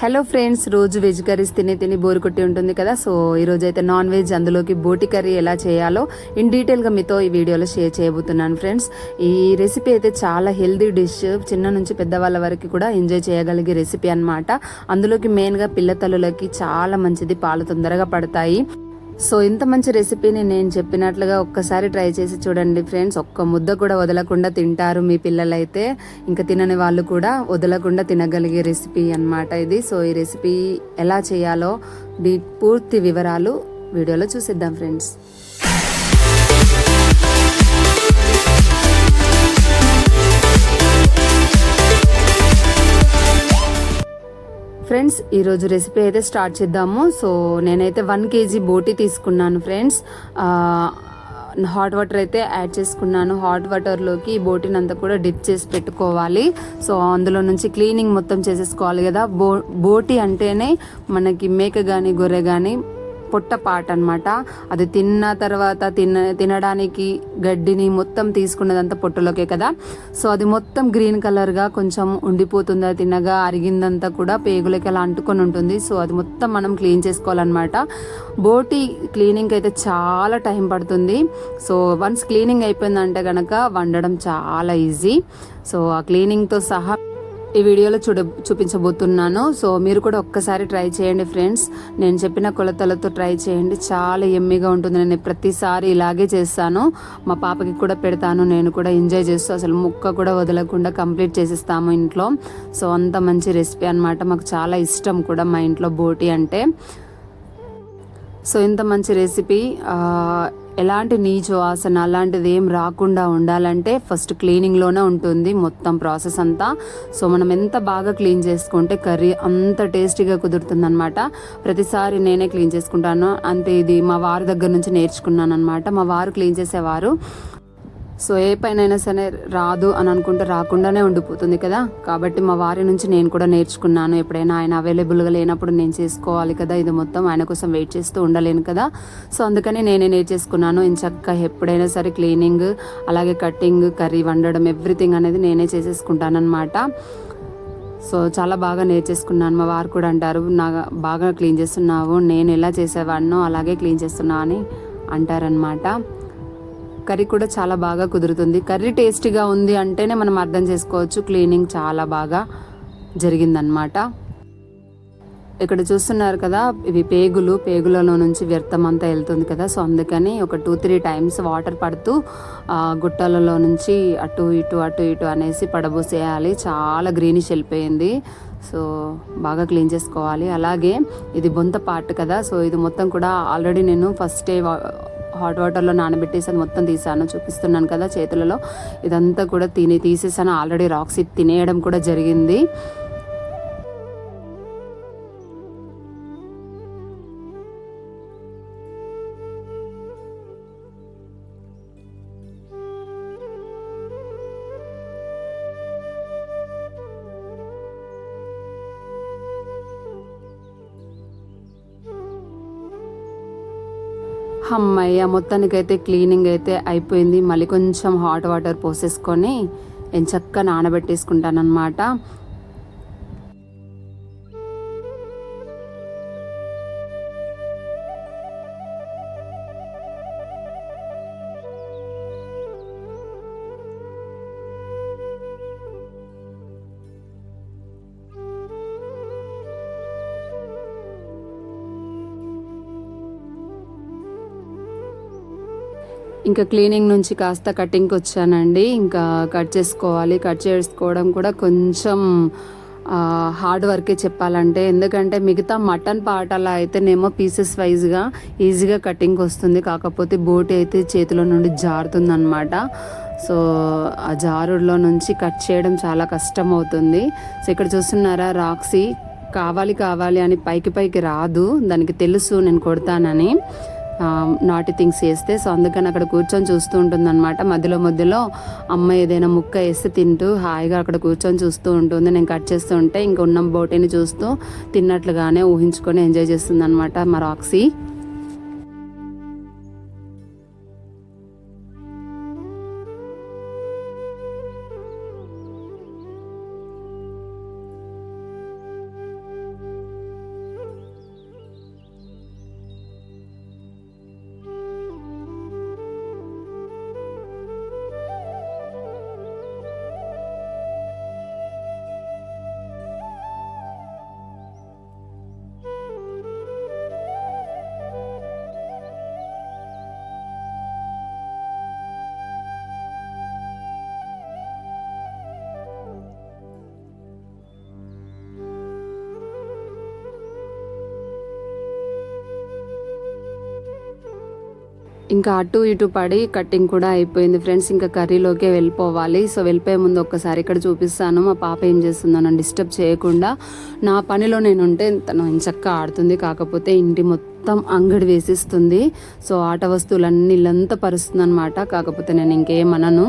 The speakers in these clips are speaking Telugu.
హలో ఫ్రెండ్స్, రోజు వెజ్ కర్రీస్ తిని తిని బోర్ కొట్టి ఉంటుంది కదా. సో ఈరోజు అయితే నాన్ వెజ్, అందులోకి బోటి కర్రీ ఎలా చేయాలో ఇన్ డీటెయిల్గా మీతో ఈ వీడియోలో షేర్ చేయబోతున్నాను ఫ్రెండ్స్. ఈ రెసిపీ అయితే చాలా హెల్దీ డిష్, చిన్న నుంచి పెద్దవాళ్ళ వరకు కూడా ఎంజాయ్ చేయగలిగే రెసిపీ అనమాట. అందులోకి మెయిన్గా పిల్లతల్లులకి చాలా మంచిది, పాలు తొందరగా పడతాయి. సో ఇంత మంచి రెసిపీని నేను చెప్పినట్లుగా ఒక్కసారి ట్రై చేసి చూడండి ఫ్రెండ్స్. ఒక్క ముద్ద కూడా వదలకుండా తింటారు మీ పిల్లలైతే. ఇంకా తినని వాళ్ళు కూడా వదలకుండా తినగలిగే రెసిపీ అన్నమాట ఇది. సో ఈ రెసిపీ ఎలా చేయాలో పూర్తి వివరాలు వీడియోలో చూసిద్దాం ఫ్రెండ్స్. ఫ్రెండ్స్, ఈరోజు రెసిపీ అయితే స్టార్ట్ చేద్దాము. సో నేనైతే 1 kg బోటి తీసుకున్నాను ఫ్రెండ్స్. హాట్ వాటర్ అయితే యాడ్ చేసుకున్నాను. హాట్ వాటర్లోకి ఈ బోటిని అంతా కూడా డిప్ చేసి పెట్టుకోవాలి. సో అందులో నుంచి క్లీనింగ్ మొత్తం చేసేసుకోవాలి కదా. బోటి అంటేనే మనకి మేక కానీ గొర్రె కానీ పొట్ట పాట అనమాట. అది తిన్న తర్వాత తినడానికి గడ్డిని మొత్తం తీసుకున్నదంతా పొట్టలోకే కదా. సో అది మొత్తం గ్రీన్ కలర్గా కొంచెం ఉండిపోతుంది. తినగా అరిగిందంతా కూడా పేగులకి అలా అంటుకొని ఉంటుంది. సో అది మొత్తం మనం క్లీన్ చేసుకోవాలన్నమాట. బోటి క్లీనింగ్ అయితే చాలా టైం పడుతుంది. సో వన్స్ క్లీనింగ్ అయిపోయిందంటే కనుక వండడం చాలా ఈజీ. సో ఆ క్లీనింగ్తో సహా ఈ వీడియోలో చూపించబోతున్నాను. సో మీరు కూడా ఒక్కసారి ట్రై చేయండి ఫ్రెండ్స్. నేను చెప్పిన కొలతలతో ట్రై చేయండి, చాలా ఎమ్మీగా ఉంటుంది. నేను ప్రతిసారి ఇలాగే చేస్తాను, మా పాపకి కూడా పెడతాను. నేను కూడా ఎంజాయ్ చేస్తూ అసలు ముక్క కూడా వదలకుండా కంప్లీట్ చేసేస్తాము ఇంట్లో. సో అంత మంచి రెసిపీ అనమాట. మాకు చాలా ఇష్టం కూడా మా ఇంట్లో బోటి అంటే. సో ఇంత మంచి రెసిపీ ఎలాంటి నీచు వాసన అలాంటిది ఏం రాకుండా ఉండాలంటే ఫస్ట్ క్లీనింగ్లోనే ఉంటుంది మొత్తం ప్రాసెస్ అంతా. సో మనం ఎంత బాగా క్లీన్ చేసుకుంటే కర్రీ అంత టేస్టీగా కుదురుతుంది అనమాట. ప్రతిసారి నేనే క్లీన్ చేసుకుంటాను. అంతే, ఇది మా వారి దగ్గర నుంచి నేర్చుకున్నాను అనమాట. మా వారు క్లీన్ చేసేవారు. సో ఏ పైన సరే రాదు అని అనుకుంటే రాకుండానే ఉండిపోతుంది కదా. కాబట్టి మా వారి నుంచి నేను కూడా నేర్చుకున్నాను. ఎప్పుడైనా ఆయన అవైలబుల్గా లేనప్పుడు నేను చేసుకోవాలి కదా, ఇది మొత్తం ఆయన కోసం వెయిట్ చేస్తూ ఉండలేను కదా. సో అందుకని నేనే నేర్చేసుకున్నాను. ఇంచక్క ఎప్పుడైనా సరే క్లీనింగ్, అలాగే కటింగ్, కర్రీ వండడం, ఎవ్రీథింగ్ అనేది నేనే చేసేసుకుంటాను అనమాట. సో చాలా బాగా నేర్చేసుకున్నాను. మా వారు కూడా అంటారు, బాగా క్లీన్ చేస్తున్నావు, నేను ఎలా చేసేవాడినో అలాగే క్లీన్ చేస్తున్నావు అని అంటారనమాట. కర్రీ కూడా చాలా బాగా కుదురుతుంది. కర్రీ టేస్టీగా ఉంది అంటేనే మనం అర్థం చేసుకోవచ్చు క్లీనింగ్ చాలా బాగా జరిగిందనమాట. ఇక్కడ చూస్తున్నారు కదా, ఇవి పేగులలో నుంచి వ్యర్థం అంతా వెళ్తుంది కదా. సో అందుకని ఒక 2-3 టైమ్స్ వాటర్ పడుతూ గుట్టలలో నుంచి అటు ఇటు అనేసి పడబోసేయాలి. చాలా గ్రీనిష్ వెళ్ళిపోయింది. సో బాగా క్లీన్ చేసుకోవాలి. అలాగే ఇది బొంత పార్ట్ కదా. సో ఇది మొత్తం కూడా ఆల్రెడీ నేను ఫస్ట్ డే హాట్ వాటర్లో నానబెట్టేసి అది మొత్తం తీసాను, చూపిస్తున్నాను కదా చేతులలో. ఇదంతా కూడా తీసేసాను. ఆల్రెడీ రాక్స్ తినేయడం కూడా జరిగింది. అమ్మయ్య, మొత్తానికైతే క్లీనింగ్ అయితే అయిపోయింది. మళ్ళీ కొంచెం హాట్ వాటర్ పోసేసుకొని ఎంచక్క నానబెట్టేసుకుంటాను అనమాట. ఇంకా క్లీనింగ్ నుంచి కాస్త కటింగ్కి వచ్చానండి. ఇంకా కట్ చేసుకోవాలి. కట్ చేసుకోవడం కూడా కొంచెం హార్డ్ వర్కే చెప్పాలంటే. ఎందుకంటే మిగతా మటన్ పాటలా అయితేనేమో పీసెస్ వైజ్గా ఈజీగా కటింగ్ వస్తుంది. కాకపోతే బోటి అయితే చేతిలో నుండి జారుతుంది అనమాట. సో ఆ జారులో నుంచి కట్ చేయడం చాలా కష్టం అవుతుంది. సో ఇక్కడ చూస్తున్నారా, రాక్సీ కావాలి అని పైకి రాదు. దానికి తెలుసు నేను కొడతానని, నాటి థింగ్స్ చేస్తే. సో అందుకని అక్కడ కూర్చొని చూస్తూ ఉంటుంది అనమాట. మధ్యలో అమ్మ ఏదైనా ముక్క వేస్తే తింటూ హాయిగా అక్కడ కూర్చొని చూస్తూ ఉంటుంది. నేను కట్ చేస్తూ ఉంటే ఇంకా ఉన్న బోటిని చూస్తూ తిన్నట్లుగానే ఊహించుకొని ఎంజాయ్ చేస్తుంది అనమాట మా రాక్సీ. ఇంకా అటు ఇటు పడి కటింగ్ కూడా అయిపోయింది ఫ్రెండ్స్. ఇంకా కర్రీలోకే వెళ్ళిపోవాలి. సో వెళ్ళిపోయే ముందు ఒక్కసారి ఇక్కడ చూపిస్తాను మా పాప ఏం చేస్తుందో, నన్ను డిస్టర్బ్ చేయకుండా నా పనిలో నేను ఉంటే తను చక్కగా ఆడుతుంది. కాకపోతే ఇంటి మొత్తం అంగడి వేసిస్తుంది. సో ఆట వస్తువులన్నీ ఇల్లంతా పరుస్తుంది అనమాట. కాకపోతే నేను ఇంకేమనను,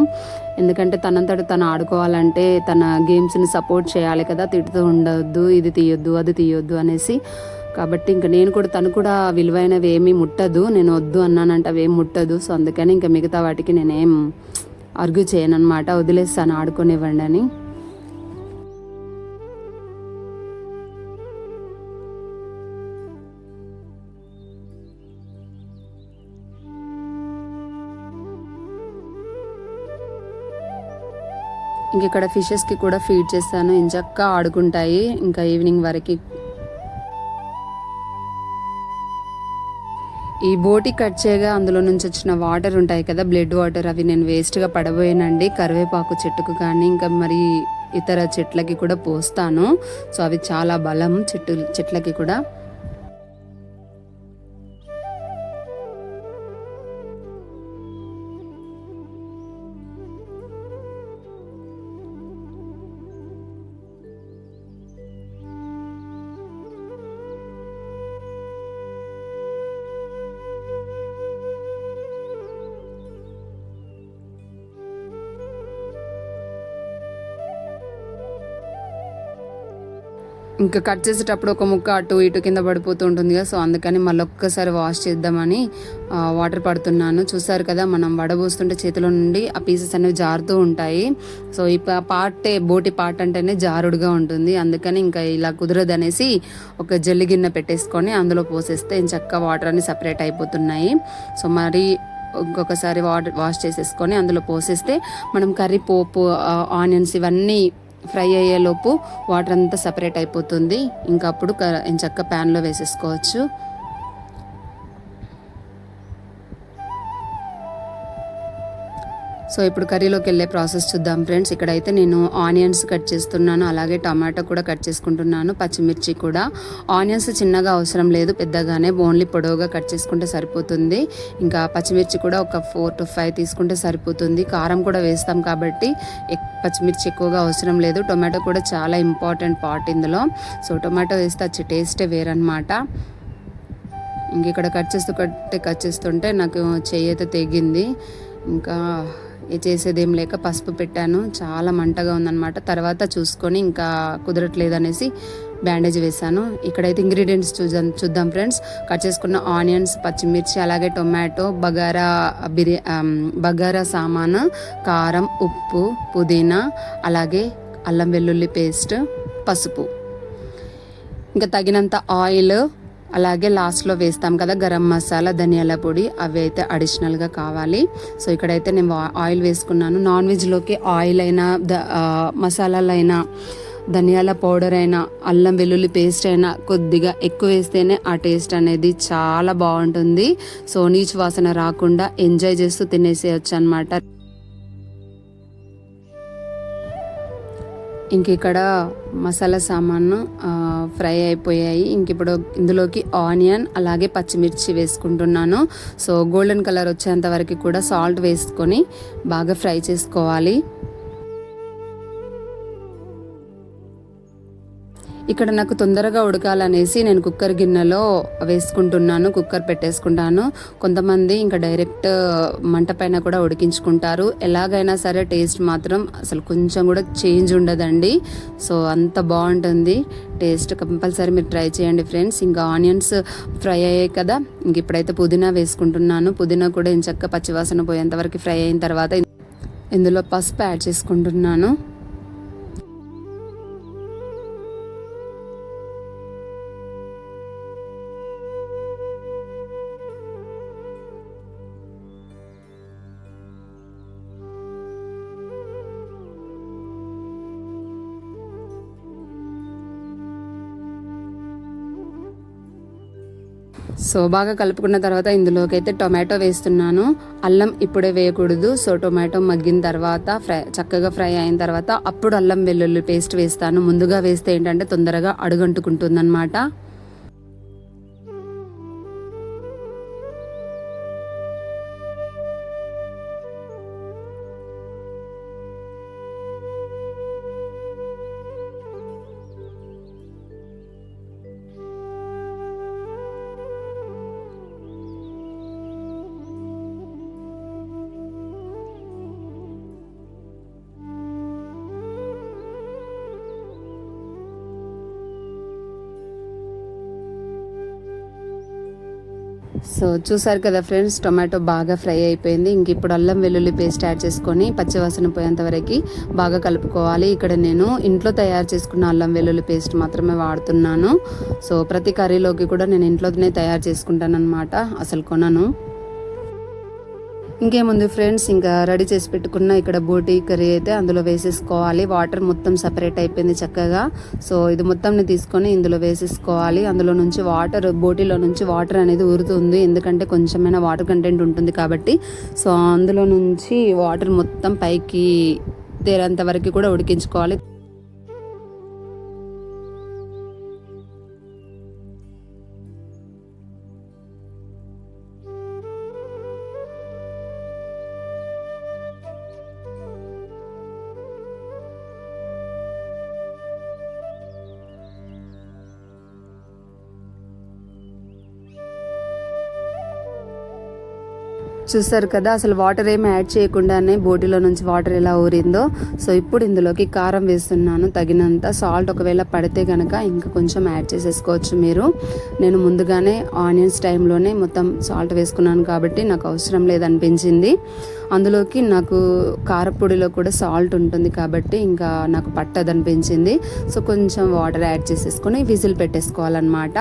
ఎందుకంటే తనంతట తను ఆడుకోవాలంటే తన గేమ్స్ని సపోర్ట్ చేయాలి కదా, తిడుతూ ఉండొద్దు, ఇది తీయొద్దు అది తీయొద్దు అనేసి. కాబట్టి ఇంకా నేను కూడా, తను కూడా విలువైనవి ఏమీ ముట్టదు, నేను వద్దు అన్నానంటే అవి ఏం ముట్టదు. సో అందుకని ఇంకా మిగతా వాటికి నేనేం ఆర్గ్యూ చేయను అనమాట, వదిలేస్తాను ఆడుకోనివ్వండి అని. ఇంక ఇక్కడ ఫిషెస్కి కూడా ఫీడ్ చేస్తాను, ఇంచక్క ఆడుకుంటాయి ఇంకా ఈవినింగ్ వరకు. ఈ బోటి కట్ చేయగా అందులో నుంచి వచ్చిన వాటర్ ఉంటాయి కదా, బ్లడ్ వాటర్, అవి నేను వేస్ట్గా పడబోయానండి. కరివేపాకు చెట్టుకు కానీ ఇంకా మరి ఇతర చెట్లకి కూడా పోస్తాను. సో అవి చాలా బలం చెట్లకి కూడా. ఇంకా కట్ చేసేటప్పుడు ఒక ముక్క అటు ఇటు కింద పడిపోతూ ఉంటుంది కదా, సో అందుకని మళ్ళీ ఒక్కసారి వాష్ చేద్దామని వాటర్ పడుతున్నాను. చూసారు కదా, మనం వడబోస్తుంటే చేతిలో నుండి ఆ పీసెస్ అనేవి జారుతూ ఉంటాయి. సో ఈ పార్టే బోటి పార్ట్ అంటేనే జారుడుగా ఉంటుంది. అందుకని ఇంకా ఇలా కుదరదు అనేసి ఒక జల్లి గిన్నె పెట్టేసుకొని అందులో పోసేస్తే చక్కగా వాటర్ అన్ని సపరేట్ అయిపోతున్నాయి. సో మరి ఇంకొకసారి వాష్ చేసేసుకొని అందులో పోసేస్తే మనం కర్రీ, పోపు, ఆనియన్స్ ఇవన్నీ ఫ్రై అయ్యేలోపు వాటర్ అంతా సపరేట్ అయిపోతుంది. ఇంకా అప్పుడు చక్క ప్యాన్లో వేసేసుకోవచ్చు. సో ఇప్పుడు కర్రీలోకి వెళ్ళే ప్రాసెస్ చూద్దాం ఫ్రెండ్స్. ఇక్కడైతే నేను ఆనియన్స్ కట్ చేస్తున్నాను, అలాగే టమాటో కూడా కట్ చేసుకుంటున్నాను, పచ్చిమిర్చి కూడా. ఆనియన్స్ చిన్నగా అవసరం లేదు, పెద్దగానే ఓన్లీ పొడవుగా కట్ చేసుకుంటే సరిపోతుంది. ఇంకా పచ్చిమిర్చి కూడా ఒక 4 to 5 తీసుకుంటే సరిపోతుంది. కారం కూడా వేస్తాం కాబట్టి పచ్చిమిర్చి ఎక్కువగా అవసరం లేదు. టొమాటో కూడా చాలా ఇంపార్టెంట్ పార్ట్ ఇందులో. సో టొమాటో వేస్తే వచ్చే టేస్టే వేరనమాట. ఇంక ఇక్కడ కట్ చేస్తుంటే నాకు చెయ్యి అయితే తెగింది. ఇంకా చేసేదేం లేక పసుపు పెట్టాను, చాలా మంటగా ఉందన్నమాట. తర్వాత చూసుకొని ఇంకా కుదరట్లేదు అనేసి బ్యాండేజ్ వేసాను. ఇక్కడైతే ఇంగ్రీడియంట్స్ చూద్దాం ఫ్రెండ్స్. కట్ చేసుకున్న ఆనియన్స్, పచ్చిమిర్చి, అలాగే టొమాటో, బగారా సామాను, కారం, ఉప్పు, పుదీనా, అలాగే అల్లం వెల్లుల్లి పేస్ట్, పసుపు, ఇంకా తగినంత ఆయిల్, అలాగే లాస్ట్లో వేస్తాం కదా గరం మసాలా, ధనియాల పొడి, అవి అయితే అడిషనల్గా కావాలి. సో ఇక్కడైతే నేను ఆయిల్ వేసుకున్నాను. నాన్ వెజ్లోకి ఆయిల్ అయినా మసాలాలైనా, ధనియాల పౌడర్ అయినా, అల్లం వెల్లుల్లి పేస్ట్ అయినా కొద్దిగా ఎక్కువ వేస్తేనే ఆ టేస్ట్ అనేది చాలా బాగుంటుంది. సో నీచు వాసన రాకుండా ఎంజాయ్ చేస్తూ తినేసేయచ్చు అనమాట. ఇంక ఇక్కడ మసాలా సామాను ఫ్రై అయిపోయాయి. ఇంక ఇప్పుడు ఇందులోకి ఆనియన్ అలాగే పచ్చిమిర్చి వేసుకుంటున్నాను. సో గోల్డెన్ కలర్ వచ్చేంత వరకు కూడా సాల్ట్ వేసుకొని బాగా ఫ్రై చేసుకోవాలి. ఇక్కడ నాకు తొందరగా ఉడకాలనేసి నేను కుక్కర్ గిన్నెలో వేసుకుంటున్నాను, కుక్కర్ పెట్టేసుకుంటాను. కొంతమంది ఇంకా డైరెక్ట్ మంట పైన కూడా ఉడికించుకుంటారు. ఎలాగైనా సరే టేస్ట్ మాత్రం అసలు కొంచెం కూడా చేంజ్ ఉండదండి. సో అంత బాగుంటుంది టేస్ట్. కంపల్సరీ మీరు ట్రై చేయండి ఫ్రెండ్స్. ఇంకా ఆనియన్స్ ఫ్రై అయ్యాయి కదా, ఇంక ఇప్పుడైతే పుదీనా వేసుకుంటున్నాను. పుదీనా కూడా ఇంచక్క పచ్చివాసన పోయేంత వరకు ఫ్రై అయిన తర్వాత ఇందులో పసుపు యాడ్ చేసుకుంటున్నాను. సో బాగా కలుపుకున్న తర్వాత ఇందులోకి అయితే టొమాటో వేస్తున్నాను. అల్లం ఇప్పుడే వేయకూడదు. సో టొమాటో మగ్గిన తర్వాత చక్కగా ఫ్రై అయిన తర్వాత అప్పుడు అల్లం వెల్లుల్లి పేస్ట్ వేస్తాను. ముందుగా వేస్తే ఏంటంటే తొందరగా అడుగంటుకుంటుంది అన్నమాట. సో చూసారు కదా ఫ్రెండ్స్, టొమాటో బాగా ఫ్రై అయిపోయింది. ఇంక ఇప్పుడు అల్లం వెల్లుల్లి పేస్ట్ యాడ్ చేసుకొని పచ్చివాసన పోయేంత వరకు బాగా కలుపుకోవాలి. ఇక్కడ నేను ఇంట్లో తయారు చేసుకున్న అల్లం వెల్లుల్లి పేస్ట్ మాత్రమే వాడుతున్నాను. సో ప్రతి కర్రీలోకి కూడా నేను ఇంట్లోనే తయారు చేసుకుంటాను అనమాట, అసలు కొనను. ఇంకేముంది ఫ్రెండ్స్, ఇంకా రెడీ చేసి పెట్టుకున్న ఇక్కడ బోటి కర్రీ అయితే అందులో వేసేసుకోవాలి. వాటర్ మొత్తం సపరేట్ అయిపోయింది చక్కగా. సో ఇది మొత్తంని తీసుకొని ఇందులో వేసేసుకోవాలి. అందులో నుంచి బోటిలో నుంచి వాటర్ అనేది ఊరుతుంది, ఎందుకంటే కొంచెమైనా వాటర్ కంటెంట్ ఉంటుంది కాబట్టి. సో అందులో నుంచి వాటర్ మొత్తం పైకి తేరేంత వరకు కూడా ఉడికించుకోవాలి. చూసారు కదా, అసలు వాటర్ ఏమి యాడ్ చేయకుండానే బోటిలో నుంచి వాటర్ ఎలా ఊరిందో. సో ఇప్పుడు ఇందులోకి కారం వేస్తున్నాను తగినంత. సాల్ట్ ఒకవేళ పడితే కనుక ఇంకా కొంచెం యాడ్ చేసేసుకోవచ్చు మీరు. నేను ముందుగానే ఆనియన్స్ టైంలోనే మొత్తం సాల్ట్ వేసుకున్నాను కాబట్టి నాకు అవసరం లేదనిపించింది. అందులోకి నాకు కారపొడిలో కూడా సాల్ట్ ఉంటుంది కాబట్టి ఇంకా నాకు పట్టదనిపించింది. సో కొంచెం వాటర్ యాడ్ చేసేసుకొని విజిల్ పెట్టేసుకోవాలన్నమాట.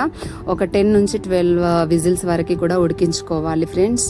ఒక 10 నుంచి 12 విజిల్స్ వరకు కూడా ఉడికించుకోవాలి ఫ్రెండ్స్.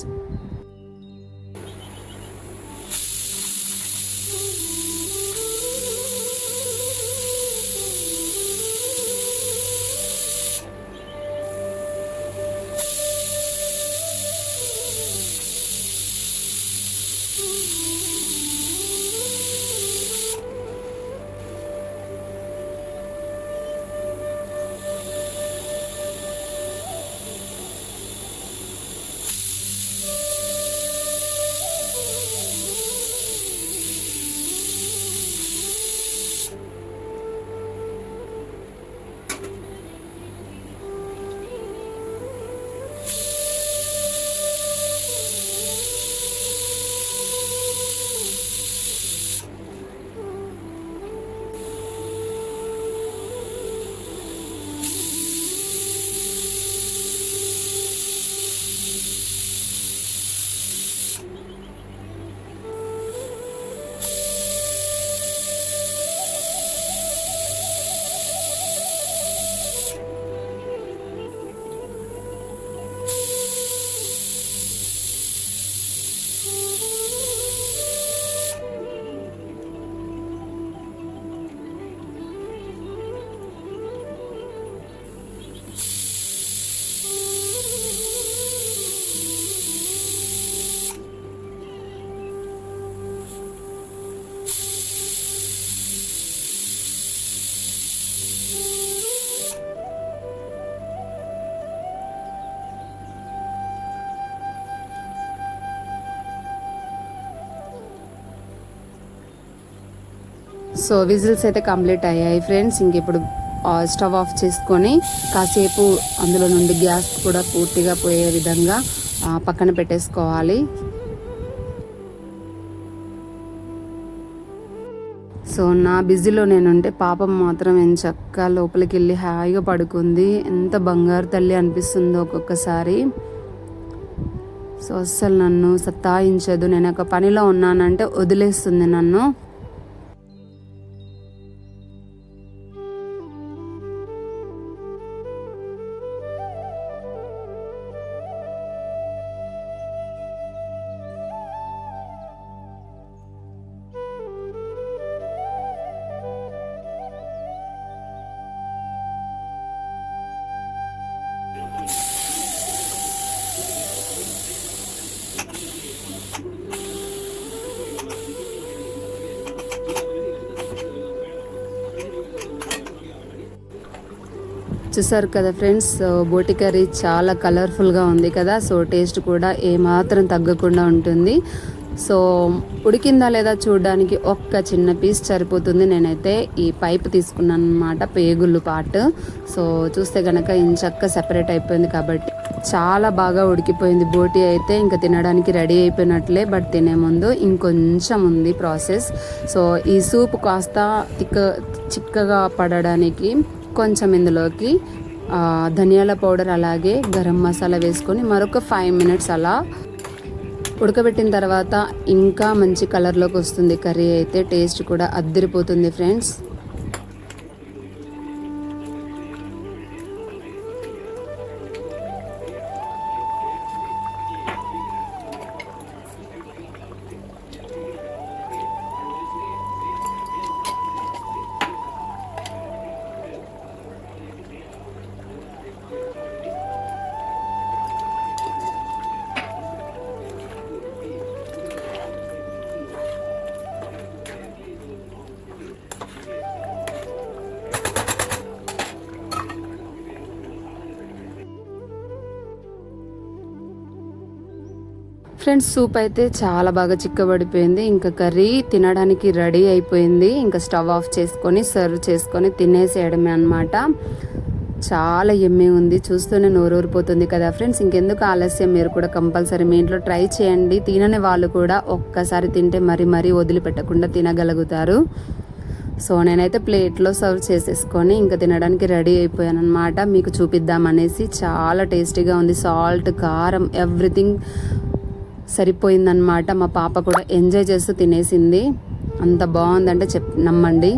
సో విజిల్స్ అయితే కంప్లీట్ అయ్యాయి ఫ్రెండ్స్. ఇంక ఇప్పుడు స్టవ్ ఆఫ్ చేసుకొని కాసేపు అందులో నుండి గ్యాస్ కూడా పూర్తిగా పోయే విధంగా పక్కన పెట్టేసుకోవాలి. సో నా బిజీలో నేనుంటే పాపం మాత్రం ఎంచక్కా లోపలికి వెళ్ళి హాయిగా పడుకుంది. ఎంత బంగారు తల్లి అనిపిస్తుందో ఒక్కొక్కసారి. సో అస్సలు నన్ను సతాయించదు. నేను ఒక పనిలో ఉన్నానంటే వదిలేస్తుంది నన్ను. చూసారు కదా ఫ్రెండ్స్, బోటి కర్రీ చాలా కలర్ఫుల్గా ఉంది కదా. సో టేస్ట్ కూడా ఏమాత్రం తగ్గకుండా ఉంటుంది. సో ఉడికిందా లేదా చూడడానికి ఒక్క చిన్న పీస్ సరిపోతుంది. నేనైతే ఈ పైప్ తీసుకున్నాను అనమాట, పేగుళ్ళు పార్ట్. సో చూస్తే కనుక ఇంచక్క సెపరేట్ అయిపోయింది కాబట్టి చాలా బాగా ఉడికిపోయింది. బోటి అయితే ఇంకా తినడానికి రెడీ అయిపోయినట్లే. బట్ తినే ముందు ఇంకొంచెం ఉంది ప్రాసెస్. సో ఈ సూప్ కాస్త చిక్కగా పడడానికి కొంచెం ఇందులోకి ధనియాల పౌడర్ అలాగే గరం మసాలా వేసుకొని మరొక 5 మినిట్స్ అలా ఉడకబెట్టిన తర్వాత ఇంకా మంచి కలర్లోకి వస్తుంది కర్రీ అయితే. టేస్ట్ కూడా అద్దరిపోతుంది ఫ్రెండ్స్. ఫ్రెండ్స్ సూప్ అయితే చాలా బాగా చిక్కబడిపోయింది. ఇంకా కర్రీ తినడానికి రెడీ అయిపోయింది. ఇంకా స్టవ్ ఆఫ్ చేసుకొని సర్వ్ చేసుకొని తినేసేయడమే అన్నమాట. చాలా ఎమ్మె ఉంది, చూస్తూనే నోరూరిపోతుంది కదా ఫ్రెండ్స్. ఇంకెందుకు ఆలస్యం, మీరు కూడా కంపల్సరీ మీ ఇంట్లో ట్రై చేయండి. తినని వాళ్ళు కూడా ఒక్కసారి తింటే మరీ వదిలిపెట్టకుండా తినగలుగుతారు. సో నేనైతే ప్లేట్లో సర్వ్ చేసేసుకొని ఇంకా తినడానికి రెడీ అయిపోయాను అనమాట. మీకు చూపిద్దామనేసి. చాలా టేస్టీగా ఉంది. సాల్ట్, కారం, ఎవ్రీథింగ్ సరిపోయిందనమాట. మా పాప కూడా ఎంజాయ్ చేస్తూ తినేసింది. అంత బాగుందంటే నమ్మండి.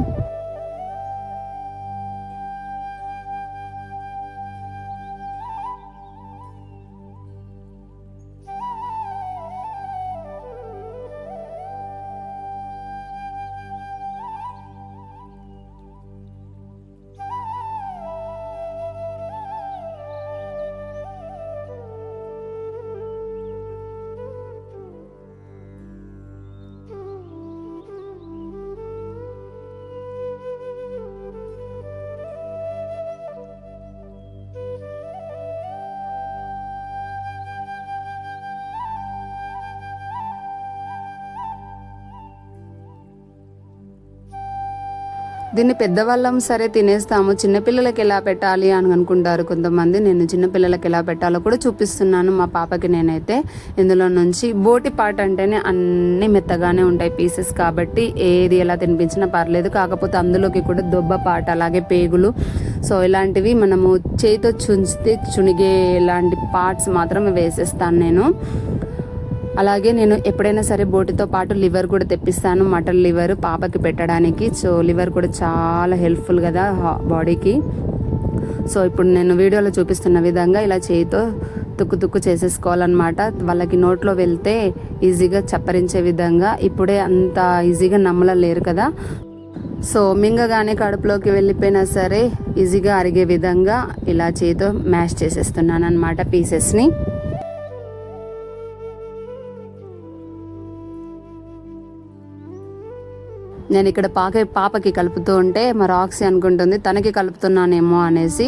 దీన్ని పెద్దవాళ్ళం సరే తినేస్తాము, చిన్నపిల్లలకి ఎలా పెట్టాలి అని అనుకుంటారు కొంతమంది. నేను చిన్నపిల్లలకి ఎలా పెట్టాలో కూడా చూపిస్తున్నాను మా పాపకి. నేనైతే ఇందులో నుంచి బోటి పార్ట్ అంటేనే అన్ని మెత్తగానే ఉంటాయి పీసెస్, కాబట్టి ఏది ఎలా తినిపించినా పర్లేదు. కాకపోతే అందులోకి కూడా దొబ్బ పార్ట్ అలాగే పేగులు, సో ఇలాంటివి మనము చేతితో చుంచితే చునిగే ఇలాంటి పార్ట్స్ మాత్రం వేసేస్తాను నేను. అలాగే నేను ఎప్పుడైనా సరే బోటితో పాటు లివర్ కూడా తెప్పిస్తాను, మటన్ లివర్ పాపకి పెట్టడానికి. సో లివర్ కూడా చాలా హెల్ప్ఫుల్ కదా బాడీకి. సో ఇప్పుడు నేను వీడియోలో చూపిస్తున్న విధంగా ఇలా చేయితో తుక్కు చేసేసుకోవాలన్నమాట. వాళ్ళకి నోట్లో వెళ్తే ఈజీగా చప్పరించే విధంగా. ఇప్పుడే అంత ఈజీగా నమ్మలేరు కదా, సో మింగగానే కడుపులోకి వెళ్ళిపోయినా సరే ఈజీగా అరిగే విధంగా ఇలా చేయితో మ్యాష్ చేసేస్తున్నాను అన్నమాట పీసెస్ని. నేను ఇక్కడ పాపకి కలుపుతూ ఉంటే మా రాక్సీ అనుకుంటుంది తనకి కలుపుతున్నానేమో అనేసి.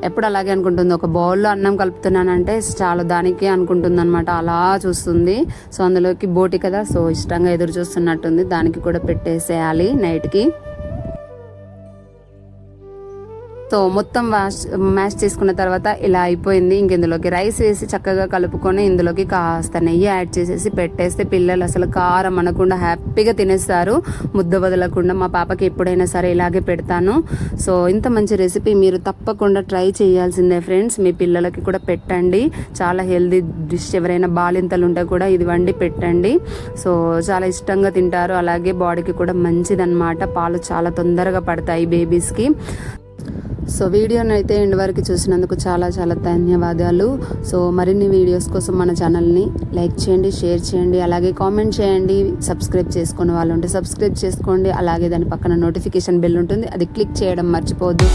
ఎప్పుడు అలాగే అనుకుంటుంది. ఒక బౌల్లో అన్నం కలుపుతున్నానంటే చాలా దానికే అనుకుంటుంది అనమాట. అలా చూస్తుంది. సో అందులోకి బోటి కదా, సో ఇష్టంగా ఎదురు చూస్తున్నట్టుంది. దానికి కూడా పెట్టేసేయాలి నైట్కి. సో మొత్తం మ్యాష్ చేసుకున్న తర్వాత ఇలా అయిపోయింది. ఇందులోకి రైస్ వేసి చక్కగా కలుపుకొని ఇందులోకి కాస్త నెయ్యి యాడ్ చేసేసి పెట్టేస్తే పిల్లలు అసలు కారం అనకుండా హ్యాపీగా తినేస్తారు, ముద్ద వదలకుండా. మా పాపకి ఎప్పుడైనా సరే ఇలాగే పెడతాను. సో ఇంత మంచి రెసిపీ మీరు తప్పకుండా ట్రై చేయాల్సిందే ఫ్రెండ్స్. మీ పిల్లలకి కూడా పెట్టండి. చాలా హెల్దీ డిష్. ఎవరైనా బాలింతలు ఉంటే కూడా ఇది వండి పెట్టండి. సో చాలా ఇష్టంగా తింటారు. అలాగే బాడీకి కూడా మంచిదన్నమాట. పాలు చాలా తొందరగా పడతాయి బేబీస్కి. సో వీడియోని అయితే ఎండ్ వరకు చూసినందుకు చాలా ధన్యవాదాలు. సో మరిన్ని వీడియోస్ కోసం మన ఛానల్ని లైక్ చేయండి, షేర్ చేయండి, అలాగే కామెంట్ చేయండి. సబ్స్క్రైబ్ చేసుకునే వాళ్ళు ఉంటే సబ్స్క్రైబ్ చేసుకోండి. అలాగే దాని పక్కన నోటిఫికేషన్ బెల్ ఉంటుంది, అది క్లిక్ చేయడం మర్చిపోవద్దు.